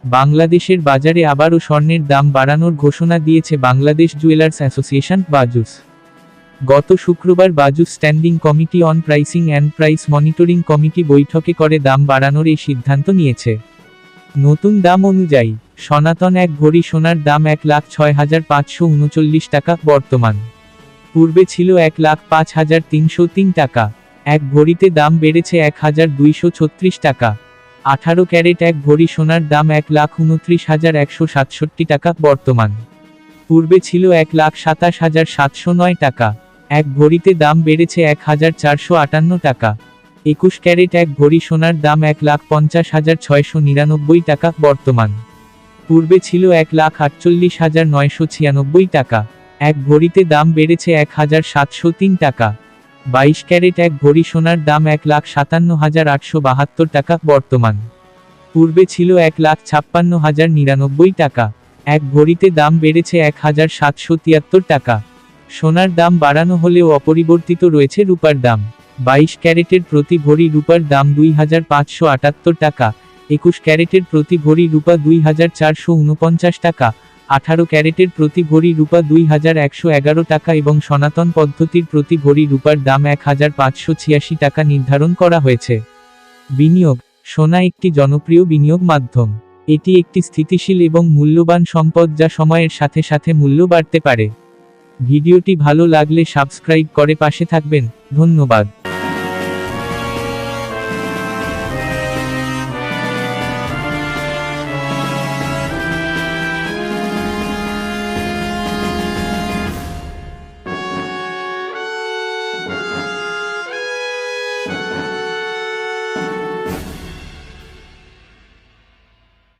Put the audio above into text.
বাংলাদেশের বাজারে আবারও স্বর্ণের দাম বাড়ানোর ঘোষণা দিয়েছে বাংলাদেশ জুয়েলার্স অ্যাসোসিয়েশন বাজুস। গত শুক্রবার BAJUS standing committee on pricing and price monitoring committee বৈঠকে করে দাম বাড়ানোর এই সিদ্ধান্ত নিয়েছে। নতুন দাম অনুযায়ী সনাতন এক ভরি সোনার দাম 1,06,539 টাকা বর্তমান। পূর্বে ছিল 1,05,303 টাকা। এক ভরিতে দাম বেড়েছে 1,236 টাকা। 18 ক্যারেট এক ভরি সোনার দাম 1,29,167 টাকা বর্তমান। পূর্বে ছিল 1,27,709 টাকা। এক ভরিতে দাম বেড়েছে 1,458 টাকা। 21 ক্যারেট এক ভরি সোনার দাম 1,50,699 টাকা বর্তমান। পূর্বে ছিল 1,48,996 টাকা। এক ভরিতে দাম বেড়েছে 1,703 টাকা। 22 ক্যারেট এক ভরি সোনার দাম 1,57,872 টাকা বর্তমান। পূর্বে ছিল 1,56,099 টাকা। এক ভরিতে দাম বেড়েছে 1,773 টাকা। সোনার দাম বাড়ানো হলেও অপরিবর্তিত রয়েছে রূপার দাম। 22 ক্যারেটের প্রতি ভরি রূপার দাম 2,578 টাকা। 21 ক্যারেটের প্রতি ভরি রূপা 2,449 টাকা। 18 ক্যারেটের প্রতি ভরি রূপা 2,111 টাকা এবং সনাতন পদ্ধতির প্রতি ভরি রূপার দাম 1,586 টাকা নির্ধারণ করা হয়েছে। বিনিয়োগ। সোনা একটি জনপ্রিয় বিনিয়োগ মাধ্যম। এটি একটি স্থিতিশীল এবং মূল্যবান সম্পদ যা সময়ের সাথে সাথে মূল্য বাড়তে পারে। ভিডিওটি ভালো লাগলে সাবস্ক্রাইব করে পাশে থাকবেন। ধন্যবাদ।